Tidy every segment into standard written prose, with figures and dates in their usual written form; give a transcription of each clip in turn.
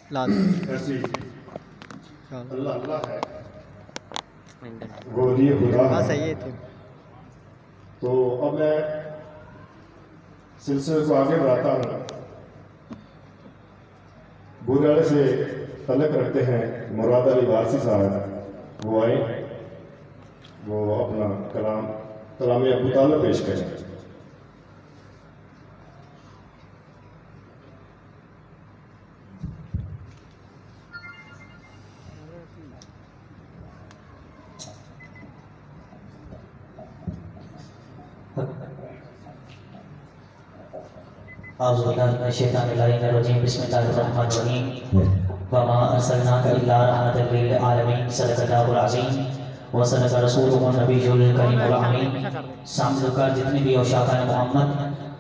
ऐसी अल्लाह अल्लाह है वो लिए खुदा है। सही है। तो अब मैं सिलसिले को आगे बढ़ाता हूँ। बुराड़े से तल्लुक़ रखते हैं मुराद अली वारसी साहब, वो आए, वो अपना कलाम अबू तालिब पेश करें। बिस्मिल्लाहिर्रहमानिर्रहीम वमा अर्सलनाका इल्ला रहमतल लिल आलमीन सल्लल्लाहु अलैहि व सल्लम रसूलुहुन नबियुल करीमुल अमीन। सामने का जितने भी औशाकान मोहम्मद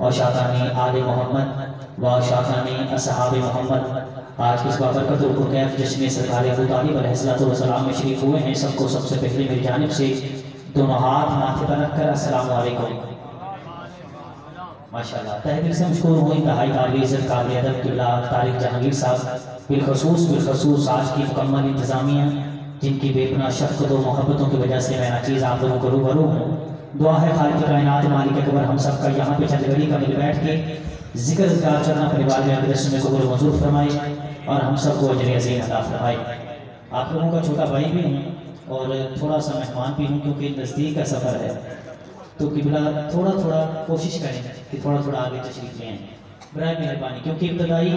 औशाकान आले मोहम्मद व औशाकान असहाबे मोहम्मद आज इस बाबरकतुल कुकैफ जिसमें सरकार अबू तालिब अलैहिस्सलातु वस्सलाम में शरीफ हुए हैं, सबको सबसे पहले मेरी जानिब से दोनों हाथ माथे पर रखकर अस्सलाम वालेकुम माशाअल्लाह तहे दिल से मशकूर हूँ। इंतहाई काबिल इज़्ज़त काबिल अदब किबला तारिक जहांगीर साहब बिलखसूस आज की मुकम्मल इंतज़ामिया जिनकी बेपनाह शफ़क़त और मोहब्बतों की वजह से मैं नाचीज़ आप लोगों को रूबरू हूँ। दुआ है खालिक़ कायनात मालिक अकबर हम सब का यहाँ पे चंद घड़ी का मिल बैठ के जिक्र चलना परिवार में अग्रस में कबूल मंजूर फरमाए और हम सबको अजर अज़ीम अता फरमाए। आप लोगों का छोटा भाई भी हूँ और थोड़ा सा मेहमान भी हूँ क्योंकि नज़दीक का सफ़र है, तो किबला थोड़ा थोड़ा कोशिश करें कि थोड़ा थोड़ा आगे तशरीफ ले आएँ बराए मेहरबानी, क्योंकि इब्तदाई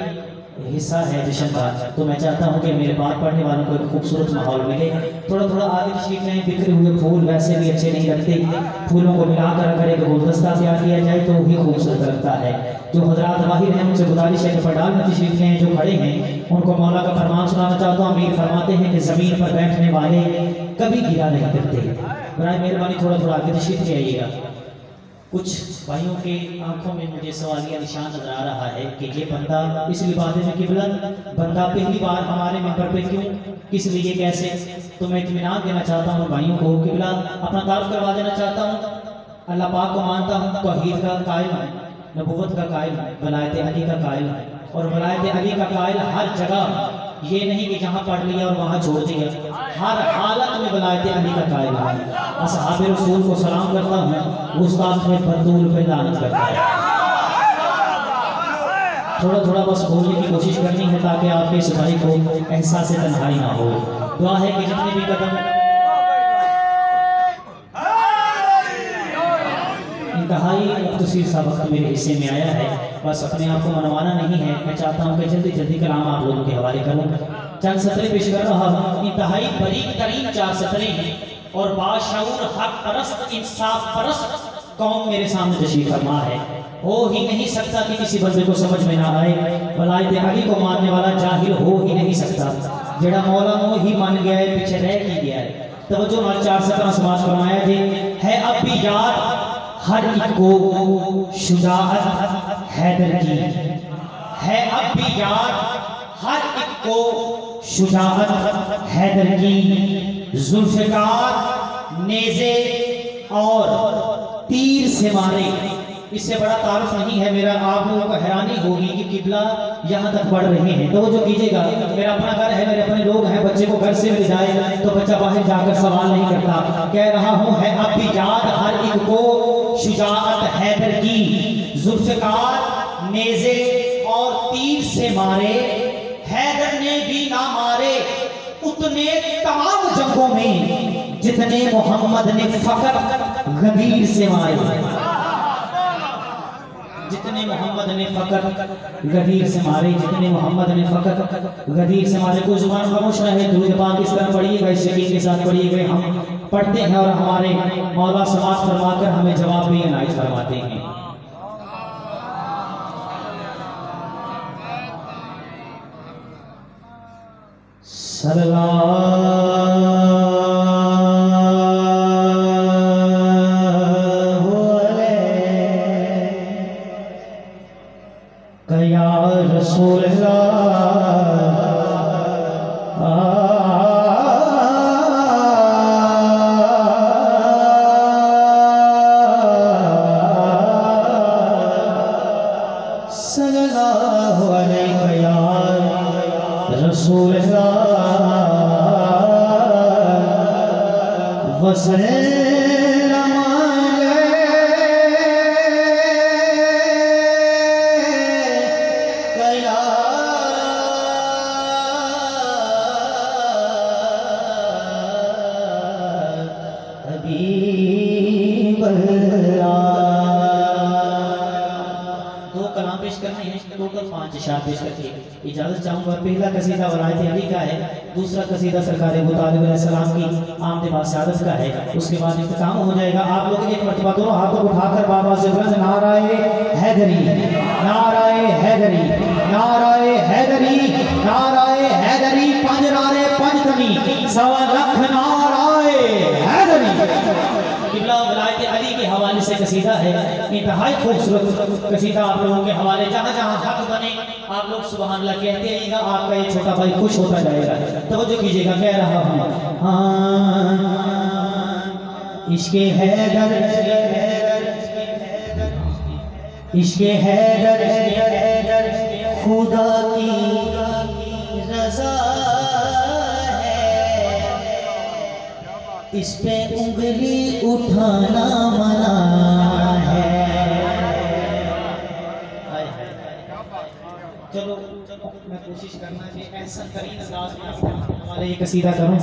हिस्सा है जश्न का। तो मैं चाहता हूँ कि मेरे बात पढ़ने वालों को एक खूबसूरत माहौल मिले। थोड़ा थोड़ा आगे तशरीफ लें। बिखरे हुए फूल वैसे भी अच्छे नहीं लगते, फूलों को मिलाकर अगर एक गुलदस्ता तैयार किया जाए तो वही खूबसूरत लगता है। जो हजरात बाहिर हैं उनसे गुजारिश है कि पंडाल में तशरीफ लें। जो खड़े हैं उनको मौला का फरमान सुनाना चाहता हूँ। अमीर फरमाते हैं कि ज़मीन पर बैठने वाले कभी गिरा नहीं करते। बराए मेहरबानी थोड़ा थोड़ा आगे तशरीफ ले आइएगा। कुछ भाइयों के आंखों में मुझे सवालिया निशान नजर आ रहा है कि ये बंदा इसलिए बात है किबला बंदा पहली बार हमारे मेंबर पे क्यों, किस लिए, कैसे। तो मैं इत्मीनान देना चाहता हूँ भाइयों को। किबला अपना तारुफ करवा देना चाहता हूँ। अल्लाह पाक को मानता हूँ, तौहीद का कायल है, नबूवत का कायल है, वलायत अली का कायल है। और वलायत अली का कायल हर जगह, ये नहीं कि जहाँ पढ़ लिया और वहाँ छोड़ दिया, हर हालत में वलायत अली का कायल है। असहाबे रसूल को सलाम करता हूँ, उस्ताद में बरदूल पे लानत करता है। थोड़ा थोड़ा बस बोलने की कोशिश करनी है ताकि आपके इस भाई को एहसास तन्हाई ना हो। दुआ है कि जितने भी कदम इंतहाई मुख्तसर सा वक्त मेरे हिस्से में आया है, बस अपने आप को मनवाना नहीं है। मैं चाहता हूँ कि जल्दी जल्दी कलाम आप लोगों के हवाले करूँ। चंद सतरें पेश कर रहा हूँ। इंतहाई बरीक तरीन 4 सतरें हैं और बाशऊर हक परस्त इंसाफ परस्त कौम मेरे सामने तशरीफ फरमा है। हो ही नहीं सकता कि किसी बंदे को समझ में ना आए। वलायत अली को मानने वाला जाहिल हो ही नहीं सकता। जेड़ा मौला नो ही मान गया है, पीछे रह ही गया है। तवज्जो नाल 4 सतरें समाज फरमाया जी। है अब भी याद हर एक को शुजाअत हैदर की, है अब भी याद हर एक को शुजाअत हैदर की। जुल्फ़िकार नेज़े और तीर से मारे, इससे बड़ा तारुफ नहीं है मेरा। आप लोगों को हैरानी होगी कि किबला यहाँ तक बढ़ रहे हैं। तो जो कीजिएगा, मेरा अपना घर है, मेरे अपने लोग हैं। बच्चे को घर से मिल जाए तो बच्चा बाहर जाकर सवाल नहीं करता। कह रहा हूँ है अब भी याद हर एक को शुजाअत हैदर की। जुल्फ़िकार नेज़े और तीर से मारे, हैदर ने भी ना मारे उतने तमाम जंगों में जितने मोहम्मद ने फकत गदीर से मारे। जितने मोहम्मद ने फकत गदीर से मारे, जितने मोहम्मद ने फकत गदीर से मारे। कोई जुबान खामोश रहे, दुरूद पाक इस तरह पढ़िएगा, इस यकीन के साथ पढ़िएगा। हम पढ़ते हैं और हमारे मौला समाज फरमाकर हमें जवाब भी इनायत फरमाते हैं। या रसूल सल्लल्लाहु अलैहि रसूल इजाजत चाहूंगा। पहला कसीदा वलायत अली का है, दूसरा कसीदा सरकार अबू तालिब अलैहिस्सलाम की आमद बासादत का है। उसके बाद इख्तिताम हो जाएगा। आप लोग एक मरतबा दोनों हाथों उठाकर बाबा से नाराए हैदरी, नाराए हैदरी, नाराए हैदरी, नाराए हैदरी, पंज नारे पंज कमी सवा लख नाराए हैदरी। वलायत अली के हवाले से कसीदा है, इंतहाई खूबसूरत कसीदा आप लोगों के हवाले। जहाँ जहाँ हक बने आप लोग सुभान अल्लाह कहते रहिएगा, आपका ये छोटा भाई खुश होता जाएगा। तवज्जो कीजिएगा, कह रहा हूँ इश्क़े हैदर, इश्क़े हैदर खुदा की रज़ा है, इस पे उंगली उठाना मना है। चलो मैं कोशिश करना कि ऐसा तरीन अंदाज में हमारे ये कसीदा करूं।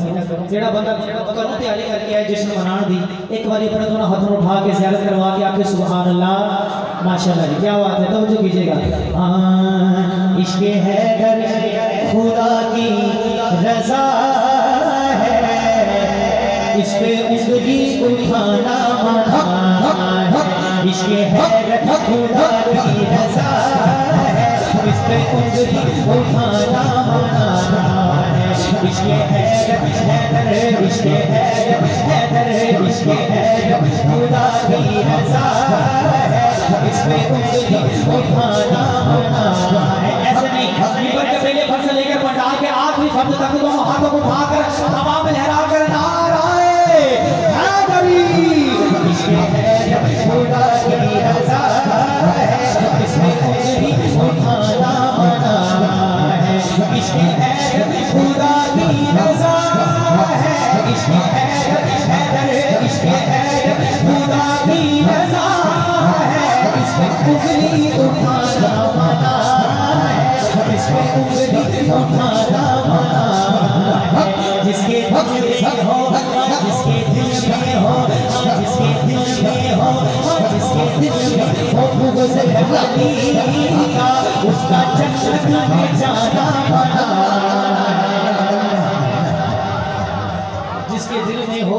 जेड़ा बंदा करूं तैयारी करके आए जश्न मनाने दी, एक बार अपने दोनों हाथों उठा के ज़ियारत करवा के आके सुभान अल्लाह माशाअल्लाह, क्या बात है। तवज्जो कीजिएगा। इश्क़े हैदर खुदा की रज़ा है, इस पे उंगली उठाना मना है। इश्क़े हैदर खुदा की रज़ा है, इस पे उंगली उठाना मना है। इश्क़े हैदर हैदर, इश्क़े हैदर हैदर, इश्क़े हैदर खुदा की रज़ा है, इस पे उंगली उठाना मना है। ऐसे नहीं, ऊपर के पहले फर्ज से लेकर पंडाल के आखिरी फर्ज तक दोनों हाथों को उठाकर हवा में लहरा कर नाराए हैदरी। इश्क़े हैदर खुदा की रज़ा है, इसमें उंगली उठाना मना है। इश्क़े हैदर खुदा की रज़ा है, इश्क़े हैदर हैदर, इश्क़े हैदर खुदा की रज़ा है, इसमें उंगली उठाना मना है। इसमें उंगली उठाना मना है। जिसके दिल में हो, जिसके दिल में हो, जिसके दिल में हो, जिसके दिल में हो बुग़्ज़ अली का, उसका जन्नत में जाना मना है। जिसके दिल में हो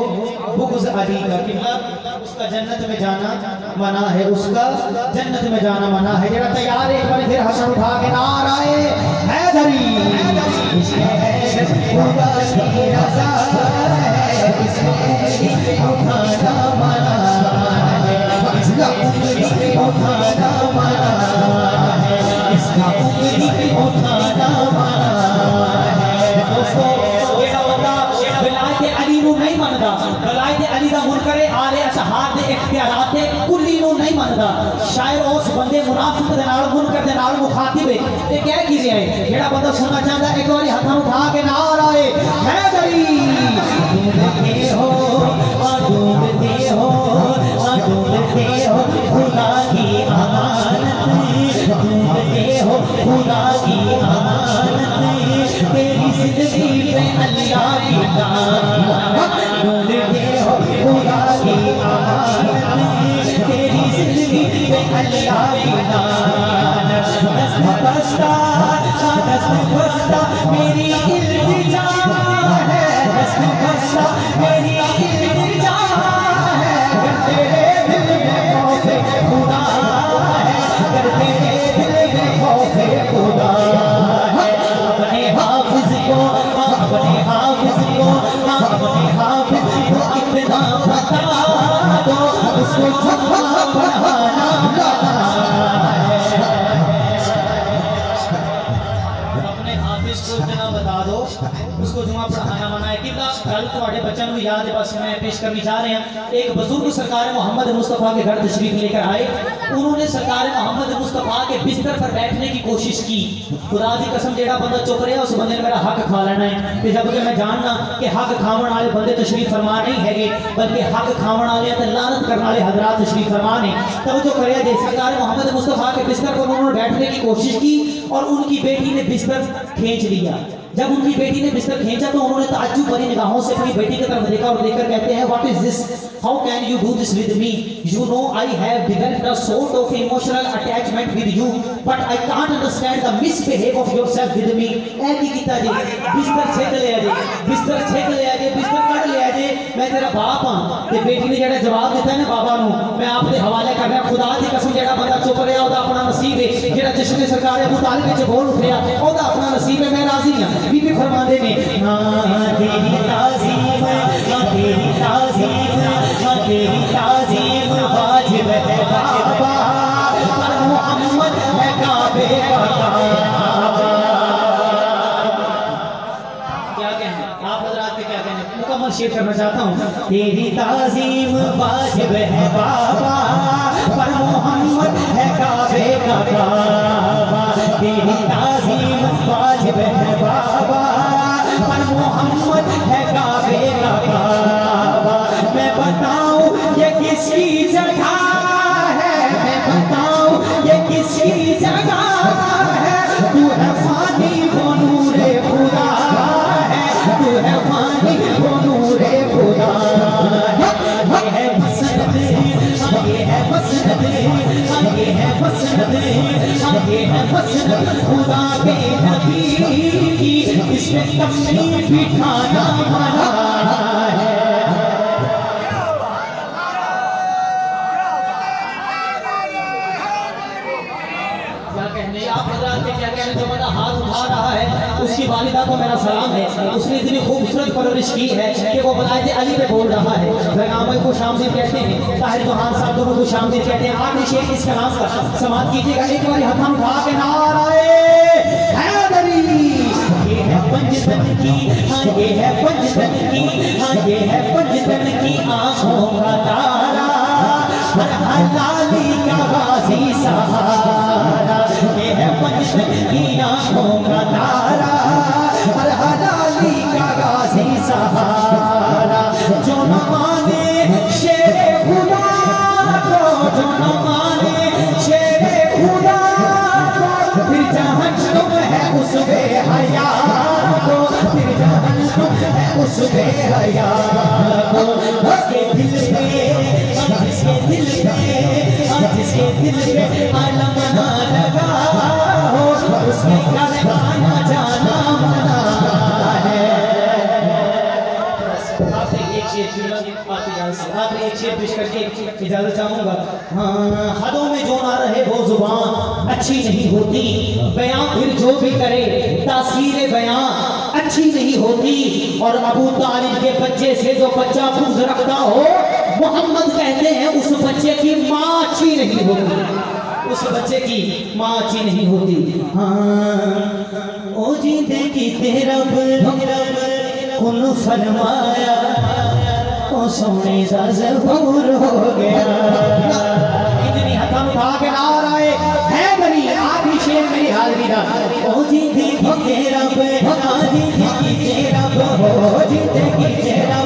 बुग़्ज़ अली का, उसका जन्नत में जाना मना है, उसका जन्नत में जाना मना है। जरा तैयार एक बार फिर हसन उठा के नाराए हैदरी। इश्क़े हैदर खुदा की रज़ा है, इसमें उंगली उठाना मना है, इसका उंगली उठाना मना है, इसका उंगली उठाना मना है। दोस्तों वलायत अली नू नहीं मनदा, वलायत अली दा मुनकर आले असहाब दे इख्तियारात कुल्ली नू नहीं मनदा। शायर उस बंदे मुनाफिक दे नाल मुनकर दे नाल मुखातिब है ते कह की रहा है। जेड़ा बंदा सुनना चाहता है एक बार हाथ उठा के नाराए हैदरी। ढूंढते हो ढूंढते हो ढूंढते हो खुदा की अमानत, ढूंढते हो खुदा की अमानत, तेरी जिंदगी पे अल्लाह की दानत, ढूंढते हो खुदा की अमानत, तेरी जिंदगी पे अल्लाह की दानत। दस्त बस्ता मेरी इल्तिजा है, दस्त बस्ता मेरी इल्तिजा है, अगर तेरे दिल में खौफ़े खुदा है, अगर तेरे दिल में खौफ़े खुदा है, अपने हाफिज़ को, अपने हाफिज़ को, अपने हाफिज़ को इतना बता दो, उसको जुम्मा पढ़ाना मना है। अपने हाफिज़ को जनाब बता दो उसको जुमा पढ़ाना मना है कि कल तुम्हारे बच्चों को याद है। बस मैं पेश करने जा रहे हैं। एक बुजुर्ग सरकार मोहम्मद मुस्तफ़ा के घर तशरीफ लेकर आए। उन्होंने सरकार मोहम्मद मुस्तफ़ा के बिस्तर पर बैठने की कोशिश की। खुदा की कसम जेड़ा बंदा चुप रहा उस बंदे ने मेरा हक खा लेना है। तो जबकि मैं जानना कि हक खावन वाले बंदे तशरीफ फरमा नहीं है, बल्कि हक खावन वाले तो लानत करने वाले हजरात तशरीफ फरमा ने। तब जो करे दे सरकार मोहम्मद मुस्तफ़ा के बिस्तर पर उन्होंने बैठने की कोशिश की और उनकी बेटी ने बिस्तर खींच लिया। जब उनकी बेटी ने बिस्तर खींचा तो उन्होंने ताज्जुब भरी निगाहों से अपनी बेटी की तरफ देखा और देखकर कहते हैं, what is this, how can you do this with me, you know I have developed a sort of emotional attachment with you but I can't understand the misbehave of yourself with me. ऐ की कीता जी, बिस्तर छेक ले आ जे, बिस्तर छेक ले आ जे, बिस्तर कट ले आ जे, मैं तेरा बाप हां। ते बेटी ने जेड़ा जवाब दिता है ना बाबा नु, मैं आपके हवाले कर रहा। खुदा की कसम जेड़ा बंदा चुप रहा ओदा अपना नसीब है, जेड़ा जिसने सरकार अबू तालिब विच बोल उठया ओदा अपना नसीब है। मैं राजी हां। बीबी फरमाते ने हां तेरी ताज़ीम, हां तेरी ताज़ीम, हां तेरी ताज़ीम वाजिब है बाबा, पर मोहम्मद है काबे का काबा। क्या कहना आप हजरात के, क्या कहना मुकम्मल शेर करना चाहता हूं। तेरी ताज़ीम वाजिब है बाबा, पर मोहम्मद है काबे का काबा। तेरी ताज़ीम वाजिब है बाबा, पर मोहम्मद है काबे का काबा। मैं बताऊं ये किसकी जगह है, मैं बताऊं ये किसकी जगह है, तू है फानी वो नूरे खुदा है, तू है फानी वो नूरे खुदा है। ये है मसनद, ये है मसनद, ये है मसनद, ये है मसनद खुदा के नबी की, इसमें कमी बिठाना मना है। आप हजरात के क्या कहने, जो बंदा हाथ उठा रहा है उसकी वालिदा को मेरा सलाम है। उसने इतनी खूबसूरत परवरिश की है कि वो वलायत अली पे बोल रहा है। पैगाम्बर को शामदीद कहते हैं, ताहिर जोहान साहब दोनों को शामदीद कहते हैं। आखिरी शेर इस कलाम का समाप्त कीजिएगा। एक बार हाथ उठा के नाराए हैदरी, ये है पंजतन की, हाँ ये है पंजतन की, हाँ ये है पंजतन की आंखों का तारा, हर हलाली का गाजी सहारा। ये है पंजतन की आंखों का तारा, हर हलाली का गाजी सहारा। जो न माने शेरे खुदा को, जो न माने शेरे खुदा को, फिर जहन्नुम है उस बेहया को, फिर जहन्नुम है उस बेहया को। उसके दिल पे, जिसके दिल पे, जिसके दिल पे आलम ना लगा हो, उसके घर आना जाना मना है। आपने एक शेर पेश करके इजाजत चाहूंगा। हाँ, हदों में जो ना रहे वो जुबान अच्छी नहीं होती, बयां फिर जो भी करे तासीर बयां अच्छी नहीं होती। और अबू तालिब के बच्चे से जो बच्चा बुग़्ज़ रखता हो, मोहम्मद कहते हैं उस बच्चे की माँ अच्छी नहीं होती, उस बच्चे की माँ अच्छी नहीं होती। हाँ ओ जीते की तेरा उन फरमाया, ओ सोने दा ज़हूर हो गया। इतनी हथन उठा के नाराए हैदरी, आखिरी शेर मेरी हाज़री दा। ओ जीते की तेरा आजी की तेरा, ओ जीते की तेरा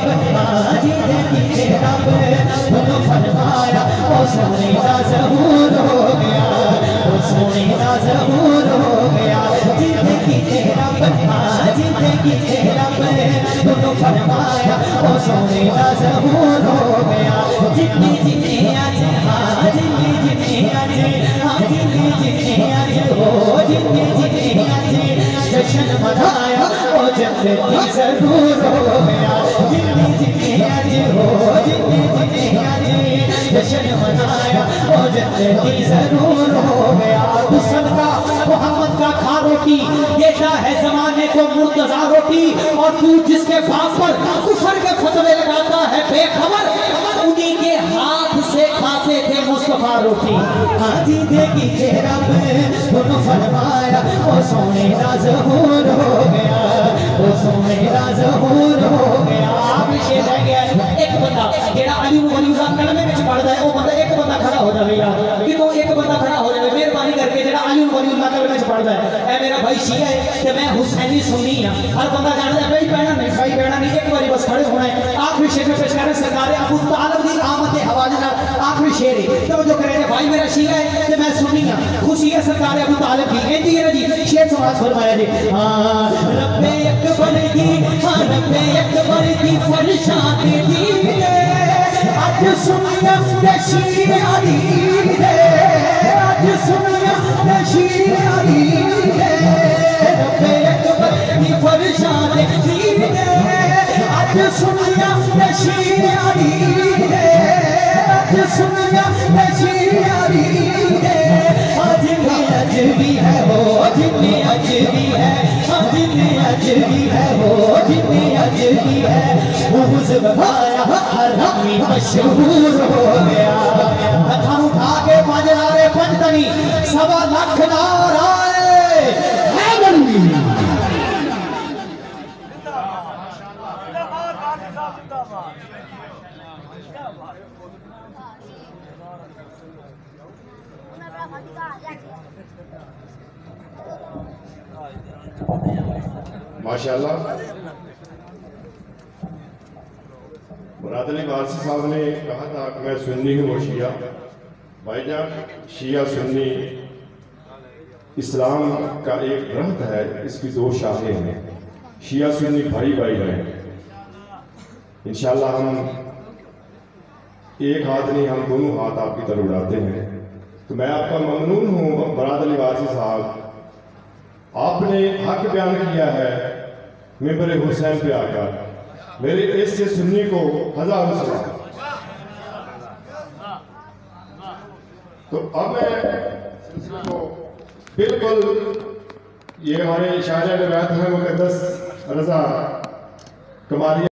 आजी की तेरा, उन फरमाया ओ सोने दा ज़हूर हो गया, ओ सोने दा ज़हूर हो गया। जीते की तेरा आजी की तेरा, उन फरमाया ओ सोने दा ज़हूर हो गया। जितनी जितनी आज, हाँ जितनी जितनी आज, हाँ जितनी जितनी आज, ओ जितनी जितनी आज जश्न मनाया ओ जन्नती ज़रूर हो गया। जितनी जितनी आज, ओ जितनी जितनी आज जश्न मनाया ओ जन्नती ज़रूर हो गया। हुस्न का मोहम्मद का खा रोटी देता है जमाने को मुर्तज़ा रोटी, और तू जिसके बाप पर कुफर के फतवे लगाता है बेखबर, उन्हीं के हाथ से खाते थे मुस्तफा मुस्तफा रोटी हाँ जी देगी चेहरा पे दोनों फरमाया ओ सोने दा ज़हूर हो गया ओ सोने दा ज़हूर हो गया। आप शेर रह गया एक बंदा जेड़ा अली वलीउल्लाह कलमे विच पढ़दा है ओ बंदा एक बंदा खड़ा हो जावे यार कि तो एक बंदा खड़ा हो जावे मेहरबानी करके जेड़ा अली वलीउल्लाह कलमे विच पढ़दा है ए मेरा भाई शिया है ते मैं हुसैनी सुन्नी हां हर बंदा जानदा है भाई पहना नहीं भाई पहना नहीं एक बारी बस खड़े होना है। आखिरी शेर में पेश कर रहे सरकार अबू तालिब दी आमद के हवाले नाल आखिरी शेर है तो जो करे भाई मेरा शिया है ते मैं सुन्नी हां खुशी है सरकार अबू तालिब की कहती है ना जी शेर समाज फरमाया जी हां रब्बे अकबर की हां रब्बे अकबर की फरशात दी आज सुनिया नशीर अली दे आज सुनिया नशीर अली दे रब्बे अकबर की फरशात दी आज सुनिया नशीर अली दे आज सुनिया नशीर अली दे आज भी अजबी है वो जितनी अजबी है जितनी अजबी है वो जितनी अजबी है वो ज़बाया हर हमी मशहूर हो गया। कथा उठा के पंज नारे पंजतनी 1.25 लाख नारे है बंदी माशाल्लाह। मुराद अली वारसी साहब ने कहा था कि मैं सुन्नी हूँ वो शिया। भाईजान शिया सुन्नी इस्लाम का एक ग्रंथ है, इसकी 2 शाखें हैं। शिया सुन्नी भाई भाई हैं। इंशाल्लाह हम एक हाथ नहीं हम दोनों हाथ आपकी तरफ उड़ाते हैं। तो मैं आपका ममनून हूँ मुराद अली वारसी साहब, आपने हक बयान किया है मिंबर हुसैन पे आकर। मेरे इससे सुन्नी को हज़ारों सलाम। तो अब मैं को बिल्कुल ये हमारे शायर रिवायत है मुक़द्दस रज़ा कमाली